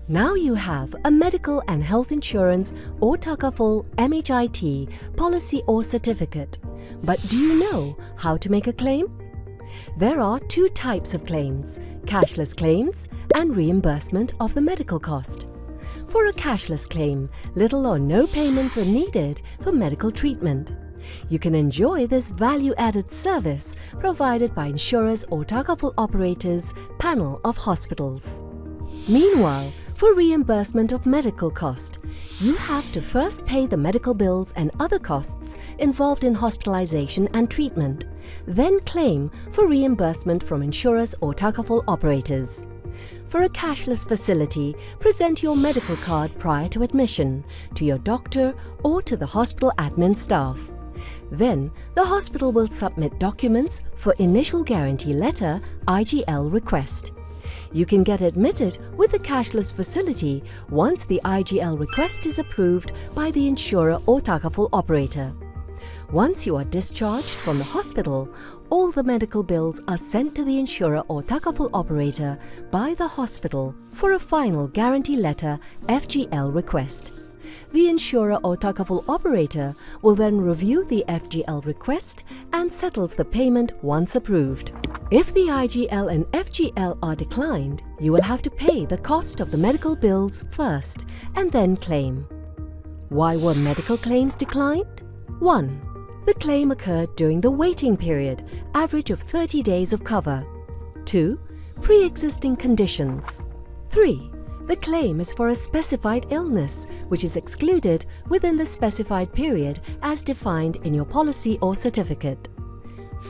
Now you have a medical and health insurance or Takaful MHIT policy or certificate. But do you know how to make a claim? There are two types of claims: cashless claims and reimbursement of the medical cost. For a cashless claim, little or no payments are needed for medical treatment. You can enjoy this value-added service provided by insurers or Takaful operators panel of hospitals. Meanwhile, for reimbursement of medical cost, you have to first pay the medical bills and other costs involved in hospitalization and treatment, then claim for reimbursement from insurers or Takaful operators. For a cashless facility, present your medical card prior to admission to your doctor or to the hospital admin staff. Then, the hospital will submit documents for Initial Guarantee Letter (IGL) request. You can get admitted with the cashless facility once the IGL request is approved by the insurer or Takaful operator. Once you are discharged from the hospital, all the medical bills are sent to the insurer or Takaful operator by the hospital for a final guarantee letter (FGL) request. The insurer or Takaful operator will then review the FGL request and settles the payment once approved. If the IGL and FGL are declined, you will have to pay the cost of the medical bills first and then claim. Why were medical claims declined? 1. The claim occurred during the waiting period, average of 30 days of cover. 2. Pre-existing conditions. 3. The claim is for a specified illness, which is excluded within the specified period as defined in your policy or certificate.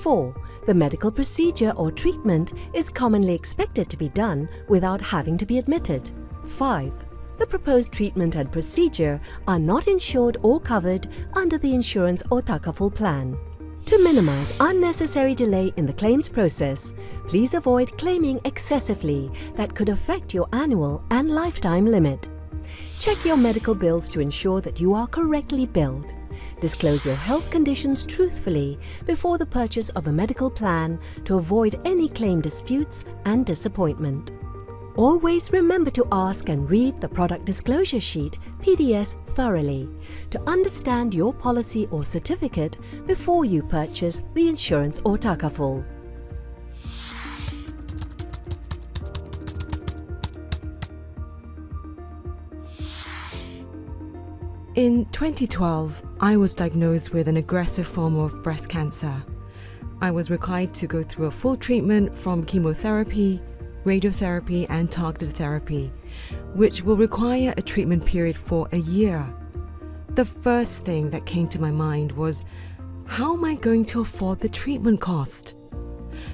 4. The medical procedure or treatment is commonly expected to be done without having to be admitted. 5. The proposed treatment and procedure are not insured or covered under the insurance or Takaful plan. To minimize unnecessary delay in the claims process, please avoid claiming excessively that could affect your annual and lifetime limit. Check your medical bills to ensure that you are correctly billed. Disclose your health conditions truthfully before the purchase of a medical plan to avoid any claim disputes and disappointment. Always remember to ask and read the Product Disclosure Sheet (PDS) thoroughly to understand your policy or certificate before you purchase the insurance or Takaful. In 2012, I was diagnosed with an aggressive form of breast cancer. I was required to go through a full treatment from chemotherapy, radiotherapy and targeted therapy, which will require a treatment period for a year. The first thing that came to my mind was, how am I going to afford the treatment cost?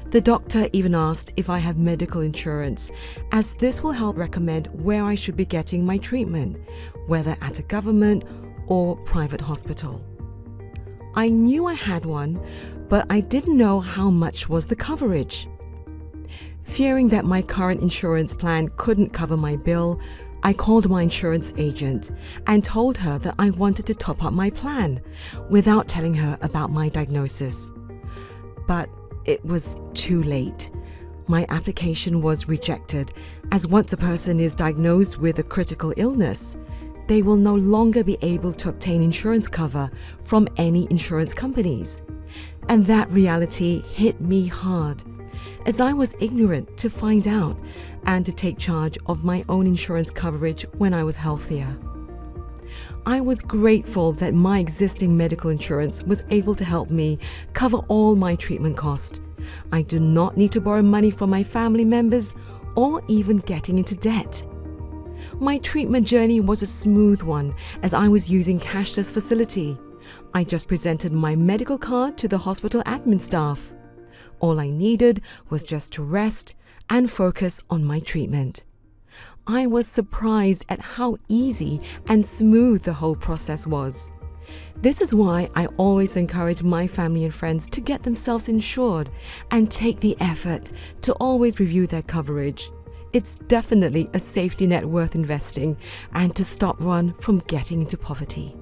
The doctor even asked if I have medical insurance, as this will help recommend where I should be getting my treatment, whether at a government or private hospital. I knew I had one, but I didn't know how much was the coverage. Fearing that my current insurance plan couldn't cover my bill, I called my insurance agent and told her that I wanted to top up my plan without telling her about my diagnosis. But it was too late. My application was rejected, as once a person is diagnosed with a critical illness, they will no longer be able to obtain insurance cover from any insurance companies. And that reality hit me hard, as I was ignorant to find out and to take charge of my own insurance coverage when I was healthier. I was grateful that my existing medical insurance was able to help me cover all my treatment costs. I do not need to borrow money from my family members or even getting into debt. My treatment journey was a smooth one, as I was using cashless facility. I just presented my medical card to the hospital admin staff. All I needed was just to rest and focus on my treatment. I was surprised at how easy and smooth the whole process was. This is why I always encourage my family and friends to get themselves insured and take the effort to always review their coverage. It's definitely a safety net worth investing and to stop one from getting into poverty.